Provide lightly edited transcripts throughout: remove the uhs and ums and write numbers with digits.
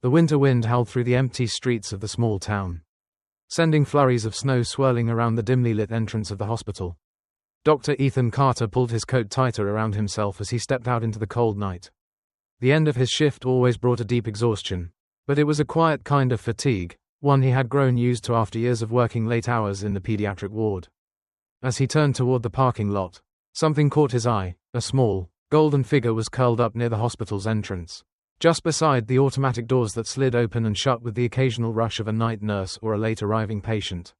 The winter wind howled through the empty streets of the small town, sending flurries of snow swirling around the dimly lit entrance of the hospital. Dr. Ethan Carter pulled his coat tighter around himself as he stepped out into the cold night. The end of his shift always brought a deep exhaustion, but it was a quiet kind of fatigue, one he had grown used to after years of working late hours in the pediatric ward. As he turned toward the parking lot, something caught his eye. A small, golden figure was curled up near the hospital's entrance, just beside the automatic doors that slid open and shut with the occasional rush of a night nurse or a late arriving patient.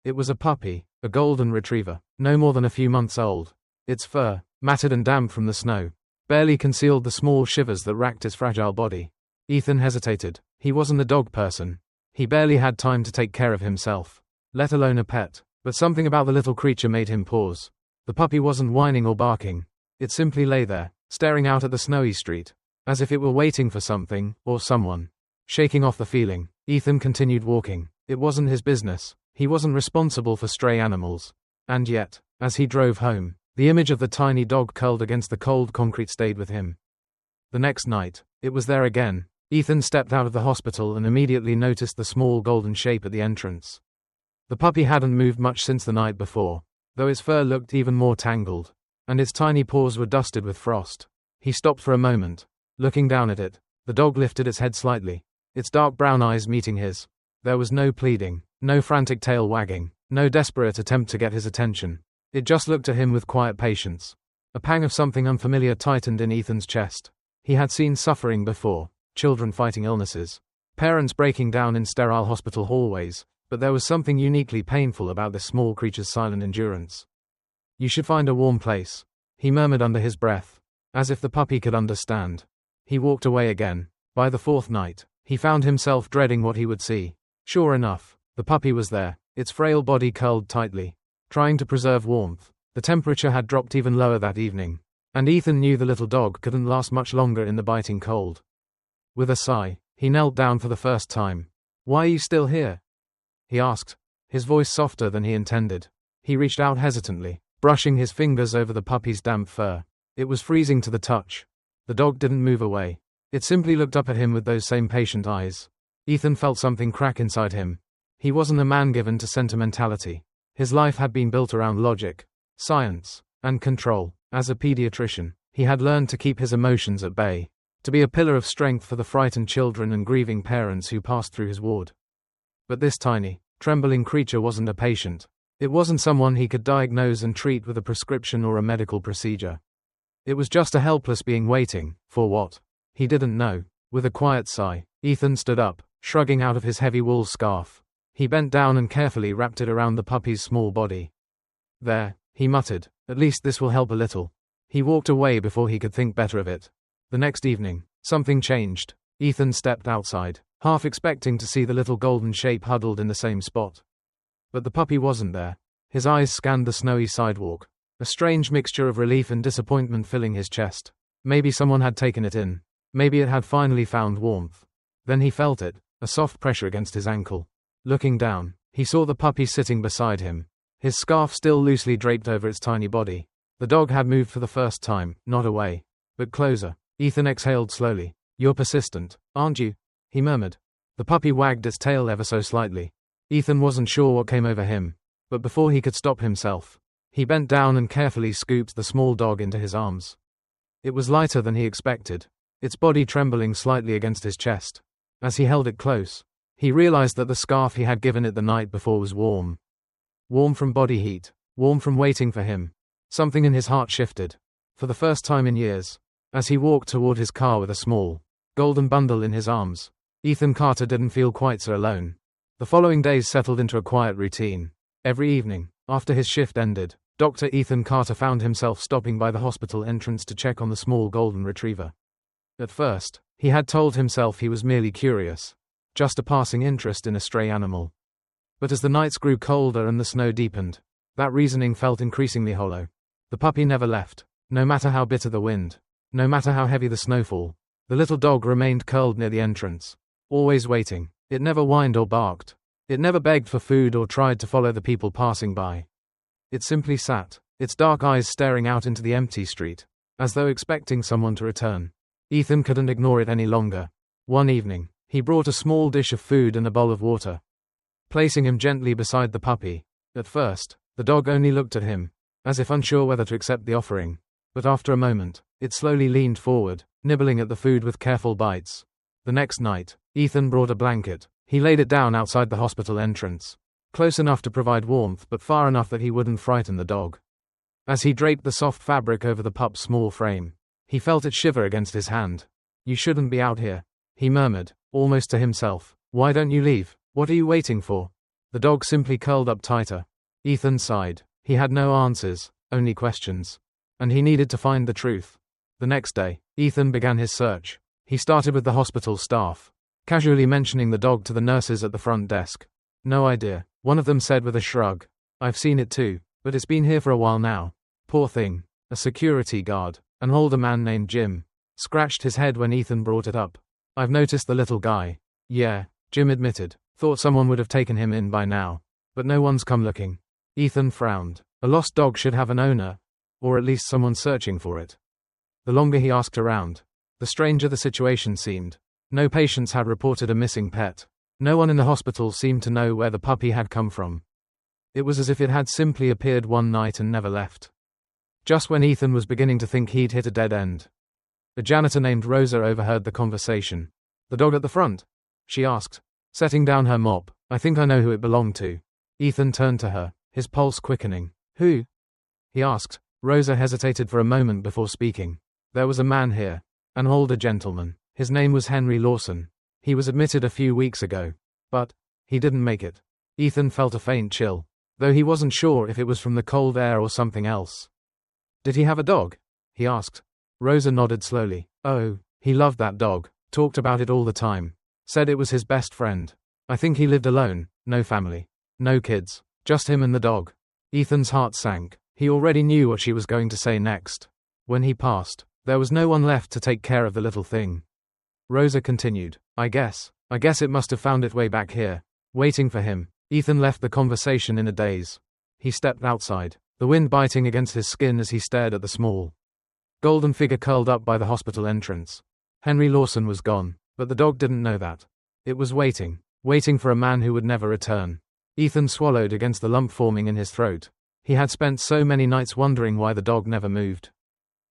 It was a puppy, a golden retriever, no more than a few months old. Its fur, matted and damp from the snow, barely concealed the small shivers that racked its fragile body. Ethan hesitated. He wasn't a dog person. He barely had time to take care of himself, let alone a pet. But something about the little creature made him pause. The puppy wasn't whining or barking. It simply lay there, staring out at the snowy street, as if it were waiting for something, or someone. Shaking off the feeling, Ethan continued walking. It wasn't his business. He wasn't responsible for stray animals. And yet, as he drove home, the image of the tiny dog curled against the cold concrete stayed with him. The next night, it was there again. Ethan stepped out of the hospital and immediately noticed the small golden shape at the entrance. The puppy hadn't moved much since the night before, though its fur looked even more tangled, and its tiny paws were dusted with frost. He stopped for a moment, looking down at it. The dog lifted its head slightly, its dark brown eyes meeting his. There was no pleading, no frantic tail wagging, no desperate attempt to get his attention. It just looked at him with quiet patience. A pang of something unfamiliar tightened in Ethan's chest. He had seen suffering before, children fighting illnesses, parents breaking down in sterile hospital hallways, but there was something uniquely painful about this small creature's silent endurance. "You should find a warm place," he murmured under his breath, as if the puppy could understand. He walked away again. By the fourth night, he found himself dreading what he would see. Sure enough, the puppy was there, its frail body curled tightly, trying to preserve warmth. The temperature had dropped even lower that evening, and Ethan knew the little dog couldn't last much longer in the biting cold. With a sigh, he knelt down for the first time. "Why are you still here?" he asked, his voice softer than he intended. He reached out hesitantly, brushing his fingers over the puppy's damp fur. It was freezing to the touch. The dog didn't move away. It simply looked up at him with those same patient eyes. Ethan felt something crack inside him. He wasn't a man given to sentimentality. His life had been built around logic, science, and control. As a pediatrician, he had learned to keep his emotions at bay, to be a pillar of strength for the frightened children and grieving parents who passed through his ward. But this tiny, trembling creature wasn't a patient. It wasn't someone he could diagnose and treat with a prescription or a medical procedure. It was just a helpless being waiting, for what? He didn't know. With a quiet sigh, Ethan stood up, shrugging out of his heavy wool scarf. He bent down and carefully wrapped it around the puppy's small body. "There," he muttered, "at least this will help a little." He walked away before he could think better of it. The next evening, something changed. Ethan stepped outside, half expecting to see the little golden shape huddled in the same spot. But the puppy wasn't there. His eyes scanned the snowy sidewalk, a strange mixture of relief and disappointment filling his chest. Maybe someone had taken it in. Maybe it had finally found warmth. Then he felt it, a soft pressure against his ankle. Looking down, he saw the puppy sitting beside him, his scarf still loosely draped over its tiny body. The dog had moved for the first time, not away, but closer. Ethan exhaled slowly. "You're persistent, aren't you?" he murmured. The puppy wagged its tail ever so slightly. Ethan wasn't sure what came over him, but before he could stop himself, he bent down and carefully scooped the small dog into his arms. It was lighter than he expected, its body trembling slightly against his chest. As he held it close, he realized that the scarf he had given it the night before was warm. Warm from body heat, warm from waiting for him. Something in his heart shifted. For the first time in years, as he walked toward his car with a small, golden bundle in his arms, Ethan Carter didn't feel quite so alone. The following days settled into a quiet routine. Every evening, after his shift ended, Dr. Ethan Carter found himself stopping by the hospital entrance to check on the small golden retriever. At first, he had told himself he was merely curious, just a passing interest in a stray animal. But as the nights grew colder and the snow deepened, that reasoning felt increasingly hollow. The puppy never left, no matter how bitter the wind, no matter how heavy the snowfall. The little dog remained curled near the entrance, always waiting. It never whined or barked. It never begged for food or tried to follow the people passing by. It simply sat, its dark eyes staring out into the empty street, as though expecting someone to return. Ethan couldn't ignore it any longer. One evening, He brought a small dish of food and a bowl of water, placing him gently beside the puppy. At first, the dog only looked at him, as if unsure whether to accept the offering. But after a moment, it slowly leaned forward, nibbling at the food with careful bites. The next night, Ethan brought a blanket. He laid it down outside the hospital entrance, close enough to provide warmth but far enough that he wouldn't frighten the dog. As he draped the soft fabric over the pup's small frame, he felt it shiver against his hand. "You shouldn't be out here," he murmured, almost to himself. "Why don't you leave? What are you waiting for?" The dog simply curled up tighter. Ethan sighed. He had no answers, only questions. And he needed to find the truth. The next day, Ethan began his search. He started with the hospital staff, casually mentioning the dog to the nurses at the front desk. "No idea," one of them said with a shrug. "I've seen it too, but it's been here for a while now." Poor thing. A security guard, an older man named Jim, scratched his head when Ethan brought it up. "I've noticed the little guy." "Yeah," Jim admitted. "Thought someone would have taken him in by now. But no one's come looking." Ethan frowned. A lost dog should have an owner, or at least someone searching for it. The longer he asked around, the stranger the situation seemed. No patients had reported a missing pet. No one in the hospital seemed to know where the puppy had come from. It was as if it had simply appeared one night and never left. Just when Ethan was beginning to think he'd hit a dead end, a janitor named Rosa overheard the conversation. "The dog at the front?" she asked, setting down her mop. "I think I know who it belonged to." Ethan turned to her, his pulse quickening. "Who?" he asked. Rosa hesitated for a moment before speaking. "There was a man here, an older gentleman. His name was Henry Lawson. He was admitted a few weeks ago. But he didn't make it." Ethan felt a faint chill, though he wasn't sure if it was from the cold air or something else. "Did he have a dog?" he asked. Rosa nodded slowly. "Oh, he loved that dog, talked about it all the time. Said it was his best friend. I think he lived alone, no family, no kids, just him and the dog." Ethan's heart sank. He already knew what she was going to say next. When he passed, there was no one left to take care of the little thing. Rosa continued. I guess it must have found its way back here, waiting for him." Ethan left the conversation in a daze. He stepped outside, the wind biting against his skin as he stared at the small, golden figure curled up by the hospital entrance. Henry Lawson was gone, but the dog didn't know that. It was waiting for a man who would never return. Ethan swallowed against the lump forming in his throat. He had spent so many nights wondering why the dog never moved.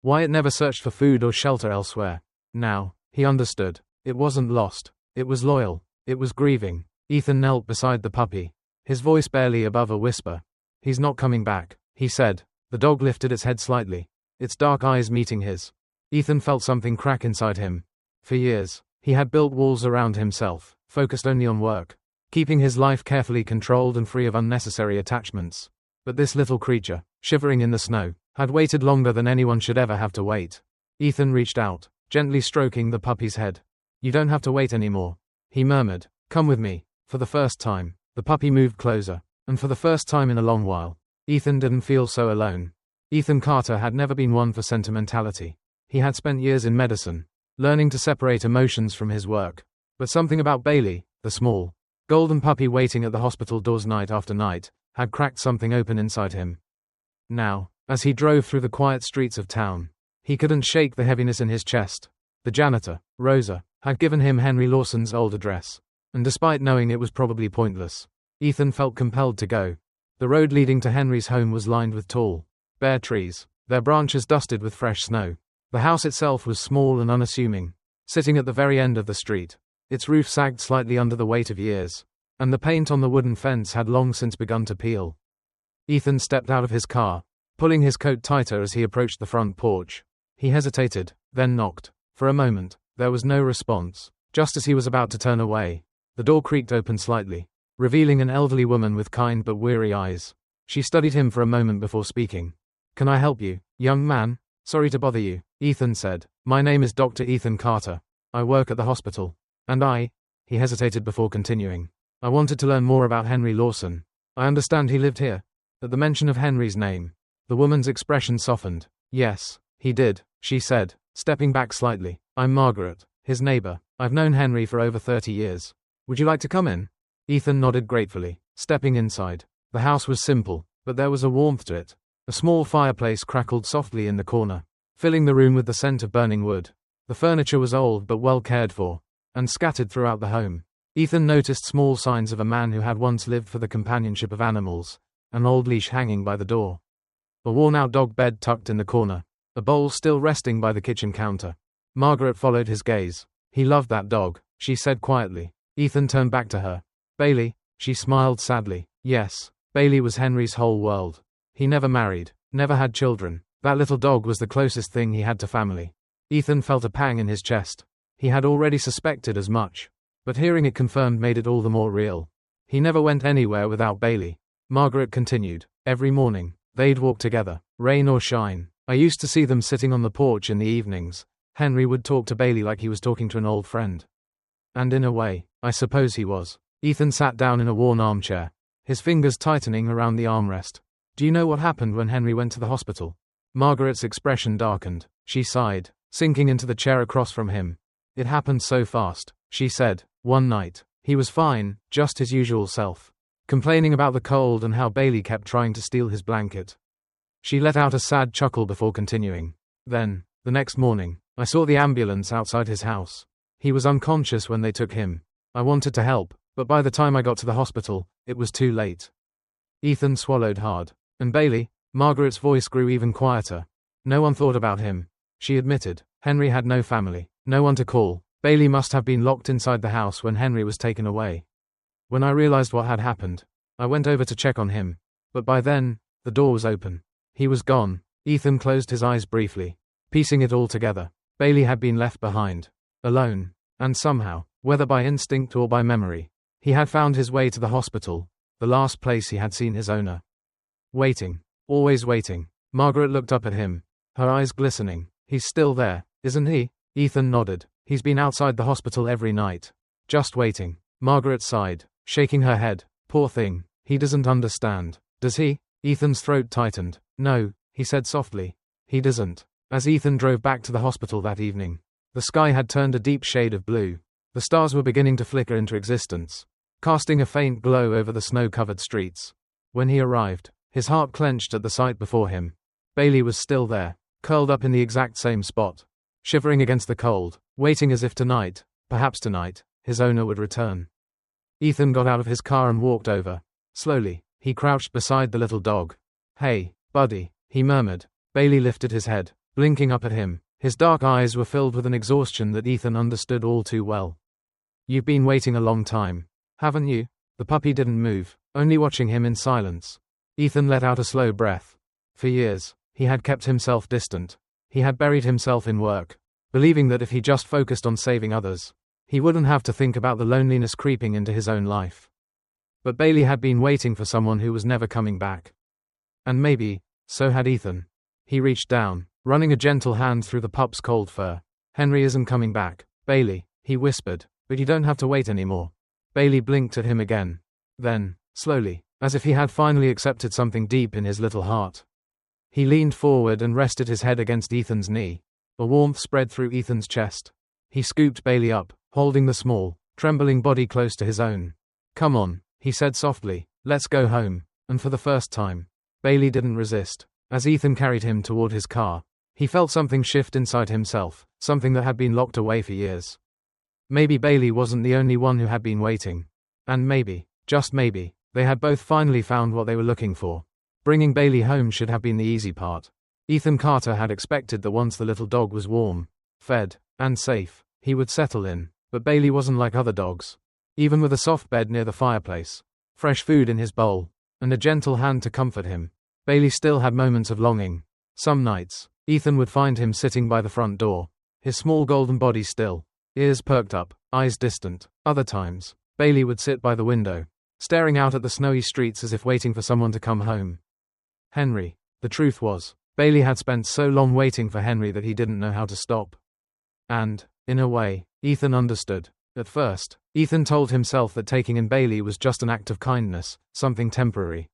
Why it never searched for food or shelter elsewhere. Now, he understood. It wasn't lost. It was loyal. It was grieving. Ethan knelt beside the puppy, his voice barely above a whisper. "He's not coming back," he said. The dog lifted its head slightly, its dark eyes meeting his. Ethan felt something crack inside him. For years, he had built walls around himself, focused only on work, keeping his life carefully controlled and free of unnecessary attachments. But this little creature, shivering in the snow, had waited longer than anyone should ever have to wait. Ethan reached out, gently stroking the puppy's head. "You don't have to wait anymore," he murmured. "Come with me." For the first time, the puppy moved closer, and for the first time in a long while, Ethan didn't feel so alone. Ethan Carter had never been one for sentimentality. He had spent years in medicine, learning to separate emotions from his work. But something about Bailey, the small, golden puppy waiting at the hospital doors night after night, had cracked something open inside him. Now, as he drove through the quiet streets of town, he couldn't shake the heaviness in his chest. The janitor, Rosa, had given him Henry Lawson's old address, and despite knowing it was probably pointless, Ethan felt compelled to go. The road leading to Henry's home was lined with tall, bare trees, their branches dusted with fresh snow. The house itself was small and unassuming, sitting at the very end of the street. Its roof sagged slightly under the weight of years, and the paint on the wooden fence had long since begun to peel. Ethan stepped out of his car, pulling his coat tighter as he approached the front porch. He hesitated, then knocked. For a moment, there was no response. Just as he was about to turn away, the door creaked open slightly, revealing an elderly woman with kind but weary eyes. She studied him for a moment before speaking. "Can I help you, young man? Sorry to bother you," Ethan said. "My name is Dr. Ethan Carter. I work at the hospital. And he hesitated before continuing. "I wanted to learn more about Henry Lawson. I understand he lived here." At the mention of Henry's name, the woman's expression softened. "Yes, he did," she said, stepping back slightly. "I'm Margaret, his neighbor. I've known Henry for over 30 years. Would you like to come in?" Ethan nodded gratefully, stepping inside. The house was simple, but there was a warmth to it. A small fireplace crackled softly in the corner, filling the room with the scent of burning wood. The furniture was old but well cared for, and scattered throughout the home. Ethan noticed small signs of a man who had once lived for the companionship of animals, an old leash hanging by the door, a worn-out dog bed tucked in the corner, a bowl still resting by the kitchen counter. Margaret followed his gaze. He loved that dog, she said quietly. Ethan turned back to her. Bailey, she smiled sadly. Yes, Bailey was Henry's whole world. He never married, never had children. That little dog was the closest thing he had to family. Ethan felt a pang in his chest. He had already suspected as much, but hearing it confirmed made it all the more real. He never went anywhere without Bailey. Margaret continued. Every morning, they'd walk together, rain or shine. I used to see them sitting on the porch in the evenings. Henry would talk to Bailey like he was talking to an old friend. And in a way, I suppose he was. Ethan sat down in a worn armchair, his fingers tightening around the armrest. Do you know what happened when Henry went to the hospital? Margaret's expression darkened. She sighed, sinking into the chair across from him. It happened so fast, she said. One night, he was fine, just his usual self, complaining about the cold and how Bailey kept trying to steal his blanket. She let out a sad chuckle before continuing. Then, the next morning, I saw the ambulance outside his house. He was unconscious when they took him. I wanted to help, but by the time I got to the hospital, it was too late. Ethan swallowed hard. And Bailey? Margaret's voice grew even quieter. No one thought about him, she admitted. Henry had no family, no one to call. Bailey must have been locked inside the house when Henry was taken away. When I realized what had happened, I went over to check on him. But by then, the door was open. He was gone. Ethan closed his eyes briefly, piecing it all together. Bailey had been left behind, alone, and somehow, whether by instinct or by memory, he had found his way to the hospital, the last place he had seen his owner. Waiting. Always waiting. Margaret looked up at him, her eyes glistening. He's still there, isn't he? Ethan nodded. He's been outside the hospital every night. Just waiting. Margaret sighed, shaking her head. Poor thing. He doesn't understand. Does he? Ethan's throat tightened. No, he said softly. He doesn't. As Ethan drove back to the hospital that evening, the sky had turned a deep shade of blue. The stars were beginning to flicker into existence, casting a faint glow over the snow-covered streets. When he arrived, his heart clenched at the sight before him. Bailey was still there, curled up in the exact same spot, shivering against the cold, waiting as if tonight, perhaps tonight, his owner would return. Ethan got out of his car and walked over. Slowly, he crouched beside the little dog. Hey, buddy, he murmured. Bailey lifted his head, blinking up at him. His dark eyes were filled with an exhaustion that Ethan understood all too well. You've been waiting a long time, haven't you? The puppy didn't move, only watching him in silence. Ethan let out a slow breath. For years, he had kept himself distant. He had buried himself in work, believing that if he just focused on saving others, he wouldn't have to think about the loneliness creeping into his own life. But Bailey had been waiting for someone who was never coming back. And maybe, so had Ethan. He reached down, running a gentle hand through the pup's cold fur. Henry isn't coming back, Bailey, he whispered, but you don't have to wait anymore. Bailey blinked at him again. Then, slowly, as if he had finally accepted something deep in his little heart, he leaned forward and rested his head against Ethan's knee. A warmth spread through Ethan's chest. He scooped Bailey up, holding the small, trembling body close to his own. Come on, he said softly, let's go home. And for the first time, Bailey didn't resist. As Ethan carried him toward his car, he felt something shift inside himself, something that had been locked away for years. Maybe Bailey wasn't the only one who had been waiting. And maybe, just maybe, they had both finally found what they were looking for. Bringing Bailey home should have been the easy part. Ethan Carter had expected that once the little dog was warm, fed, and safe, he would settle in. But Bailey wasn't like other dogs. Even with a soft bed near the fireplace, fresh food in his bowl, and a gentle hand to comfort him, Bailey still had moments of longing. Some nights, Ethan would find him sitting by the front door, his small golden body still, ears perked up, eyes distant. Other times, Bailey would sit by the window, staring out at the snowy streets as if waiting for someone to come home. Henry. The truth was, Bailey had spent so long waiting for Henry that he didn't know how to stop. And, in a way, Ethan understood. At first, Ethan told himself that taking in Bailey was just an act of kindness, something temporary.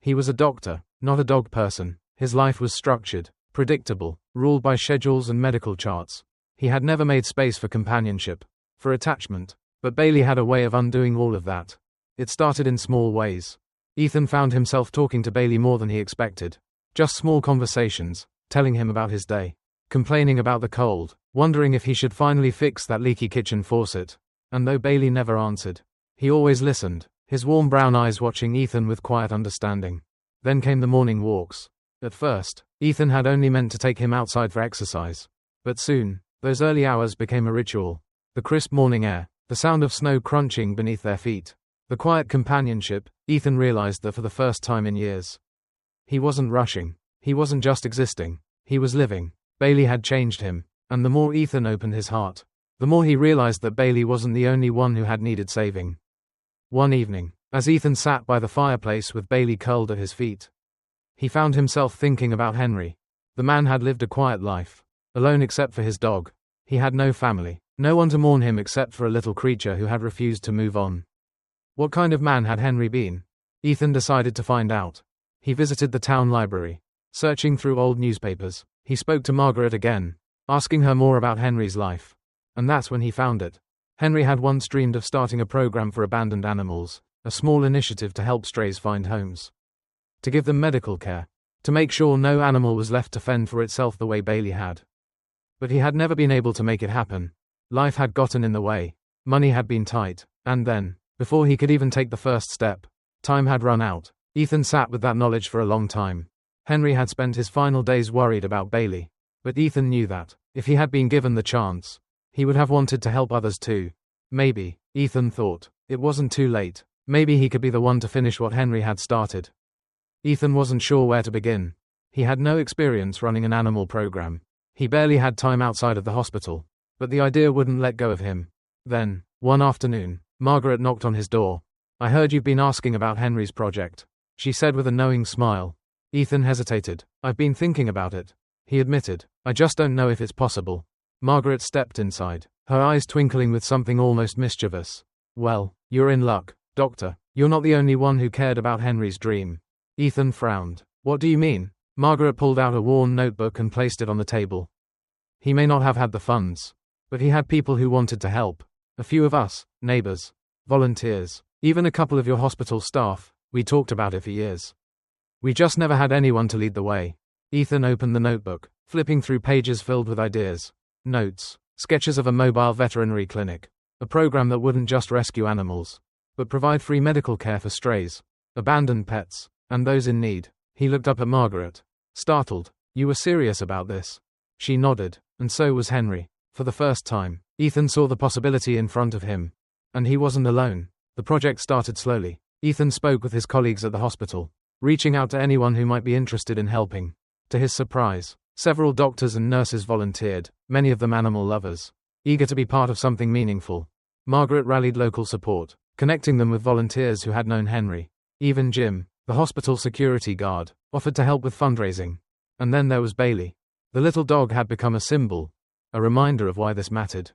He was a doctor, not a dog person. His life was structured, predictable, ruled by schedules and medical charts. He had never made space for companionship, for attachment. But Bailey had a way of undoing all of that. It started in small ways. Ethan found himself talking to Bailey more than he expected. Just small conversations, telling him about his day, complaining about the cold, wondering if he should finally fix that leaky kitchen faucet. And though Bailey never answered, he always listened, his warm brown eyes watching Ethan with quiet understanding. Then came the morning walks. At first, Ethan had only meant to take him outside for exercise. But soon, those early hours became a ritual. The crisp morning air, the sound of snow crunching beneath their feet, the quiet companionship. Ethan realized that for the first time in years, he wasn't rushing, he wasn't just existing, he was living. Bailey had changed him, and the more Ethan opened his heart, the more he realized that Bailey wasn't the only one who had needed saving. One evening, as Ethan sat by the fireplace with Bailey curled at his feet, he found himself thinking about Henry. The man had lived a quiet life, alone except for his dog. He had no family, no one to mourn him except for a little creature who had refused to move on. What kind of man had Henry been? Ethan decided to find out. He visited the town library. Searching through old newspapers, he spoke to Margaret again, asking her more about Henry's life. And that's when he found it. Henry had once dreamed of starting a program for abandoned animals, a small initiative to help strays find homes, to give them medical care, to make sure no animal was left to fend for itself the way Bailey had. But he had never been able to make it happen. Life had gotten in the way, money had been tight, and then, before he could even take the first step, time had run out. Ethan sat with that knowledge for a long time. Henry had spent his final days worried about Bailey, but Ethan knew that, if he had been given the chance, he would have wanted to help others too. Maybe, Ethan thought, it wasn't too late. Maybe he could be the one to finish what Henry had started. Ethan wasn't sure where to begin. He had no experience running an animal program. He barely had time outside of the hospital. But the idea wouldn't let go of him. Then, one afternoon, Margaret knocked on his door. "I heard you've been asking about Henry's project," she said with a knowing smile. Ethan hesitated. "I've been thinking about it," he admitted. "I just don't know if it's possible." Margaret stepped inside, her eyes twinkling with something almost mischievous. "Well, you're in luck, Doctor. You're not the only one who cared about Henry's dream." Ethan frowned. "What do you mean?" Margaret pulled out a worn notebook and placed it on the table. "He may not have had the funds, but he had people who wanted to help. A few of us, neighbors, volunteers, even a couple of your hospital staff. We talked about it for years. We just never had anyone to lead the way." Ethan opened the notebook, flipping through pages filled with ideas. Notes, sketches of a mobile veterinary clinic, a program that wouldn't just rescue animals, but provide free medical care for strays, abandoned pets, and those in need. He looked up at Margaret, startled. "You were serious about this?" She nodded, and so was Henry. For the first time, Ethan saw the possibility in front of him. And he wasn't alone. The project started slowly. Ethan spoke with his colleagues at the hospital, reaching out to anyone who might be interested in helping. To his surprise, several doctors and nurses volunteered, many of them animal lovers, eager to be part of something meaningful. Margaret rallied local support, connecting them with volunteers who had known Henry. Even Jim, the hospital security guard, offered to help with fundraising. And then there was Bailey. The little dog had become a symbol, a reminder of why this mattered.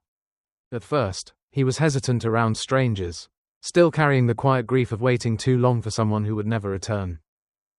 At first, he was hesitant around strangers, still carrying the quiet grief of waiting too long for someone who would never return.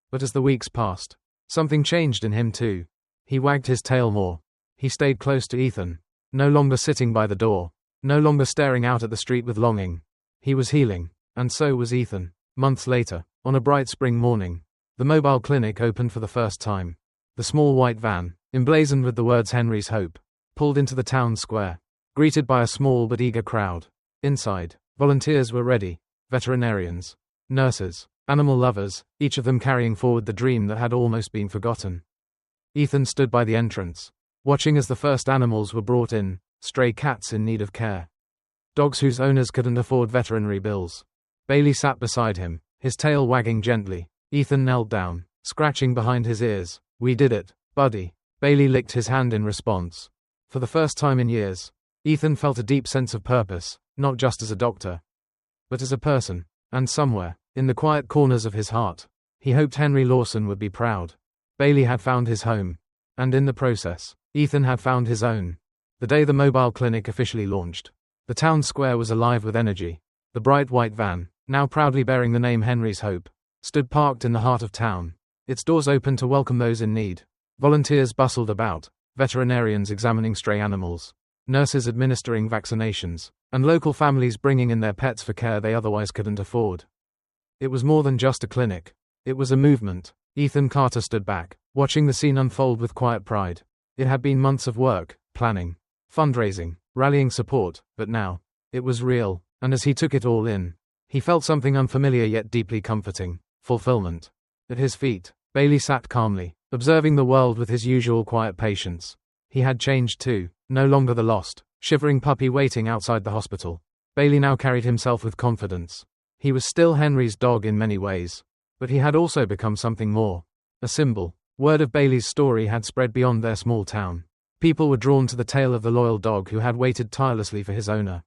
But as the weeks passed, something changed in him too. He wagged his tail more. He stayed close to Ethan, no longer sitting by the door, no longer staring out at the street with longing. He was healing, and so was Ethan. Months later, on a bright spring morning, the mobile clinic opened for the first time. The small white van, emblazoned with the words Henry's Hope, pulled into the town square, greeted by a small but eager crowd. Inside, volunteers were ready, veterinarians, nurses, animal lovers, each of them carrying forward the dream that had almost been forgotten. Ethan stood by the entrance, watching as the first animals were brought in, stray cats in need of care, dogs whose owners couldn't afford veterinary bills. Bailey sat beside him, his tail wagging gently. Ethan knelt down, scratching behind his ears. "We did it, buddy." Bailey licked his hand in response. For the first time in years, Ethan felt a deep sense of purpose, not just as a doctor, but as a person. And somewhere, in the quiet corners of his heart, he hoped Henry Lawson would be proud. Bailey had found his home. And in the process, Ethan had found his own. The day the mobile clinic officially launched, the town square was alive with energy. The bright white van, now proudly bearing the name Henry's Hope, stood parked in the heart of town, its doors open to welcome those in need. Volunteers bustled about, veterinarians examining stray animals, nurses administering vaccinations, and local families bringing in their pets for care they otherwise couldn't afford. It was more than just a clinic. It was a movement. Ethan Carter stood back, watching the scene unfold with quiet pride. It had been months of work, planning, fundraising, rallying support, but now, it was real, and as he took it all in, he felt something unfamiliar yet deeply comforting: fulfillment. At his feet, Bailey sat calmly, observing the world with his usual quiet patience. He had changed too, no longer the lost, shivering puppy waiting outside the hospital. Bailey now carried himself with confidence. He was still Henry's dog in many ways, but he had also become something more. A symbol. Word of Bailey's story had spread beyond their small town. People were drawn to the tale of the loyal dog who had waited tirelessly for his owner.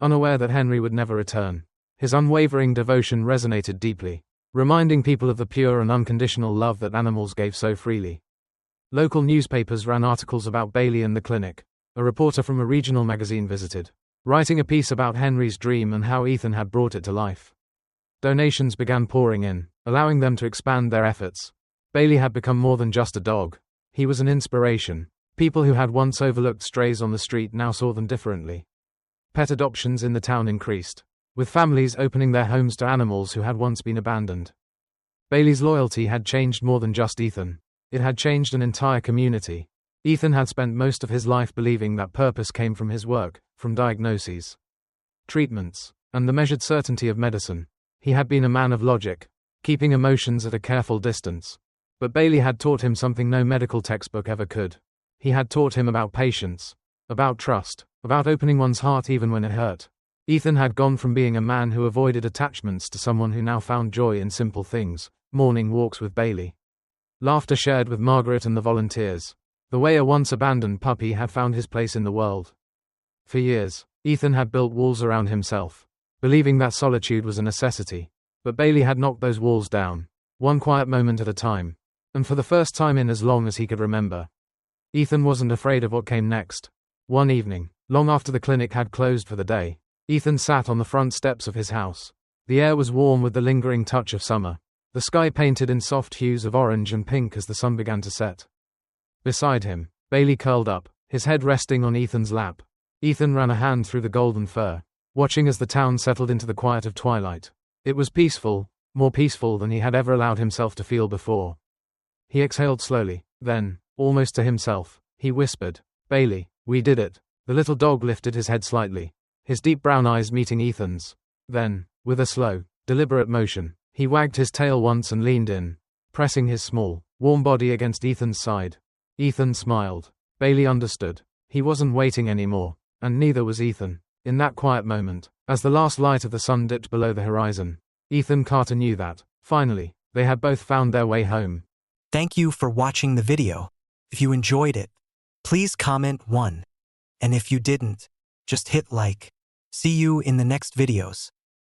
Unaware that Henry would never return, his unwavering devotion resonated deeply, reminding people of the pure and unconditional love that animals gave so freely. Local newspapers ran articles about Bailey and the clinic. A reporter from a regional magazine visited, writing a piece about Henry's dream and how Ethan had brought it to life. Donations began pouring in, allowing them to expand their efforts. Bailey had become more than just a dog. He was an inspiration. People who had once overlooked strays on the street now saw them differently. Pet adoptions in the town increased, with families opening their homes to animals who had once been abandoned. Bailey's loyalty had changed more than just Ethan. It had changed an entire community. Ethan had spent most of his life believing that purpose came from his work, from diagnoses, treatments, and the measured certainty of medicine. He had been a man of logic, keeping emotions at a careful distance. But Bailey had taught him something no medical textbook ever could. He had taught him about patience, about trust, about opening one's heart even when it hurt. Ethan had gone from being a man who avoided attachments to someone who now found joy in simple things: morning walks with Bailey, laughter shared with Margaret and the volunteers, the way a once abandoned puppy had found his place in the world. For years, Ethan had built walls around himself, believing that solitude was a necessity. But Bailey had knocked those walls down, one quiet moment at a time, and for the first time in as long as he could remember. Ethan wasn't afraid of what came next. One evening, long after the clinic had closed for the day, Ethan sat on the front steps of his house. The air was warm with the lingering touch of summer, the sky painted in soft hues of orange and pink as the sun began to set. Beside him, Bailey curled up, his head resting on Ethan's lap. Ethan ran a hand through the golden fur, watching as the town settled into the quiet of twilight. It was peaceful, more peaceful than he had ever allowed himself to feel before. He exhaled slowly, then, almost to himself, he whispered, "Bailey, we did it." The little dog lifted his head slightly, his deep brown eyes meeting Ethan's. Then, with a slow, deliberate motion, he wagged his tail once and leaned in, pressing his small, warm body against Ethan's side. Ethan smiled. Bailey understood. He wasn't waiting anymore, and neither was Ethan. In that quiet moment, as the last light of the sun dipped below the horizon, Ethan Carter knew that, finally, they had both found their way home. Thank you for watching the video. If you enjoyed it, please comment 1. And if you didn't, just hit like. See you in the next videos.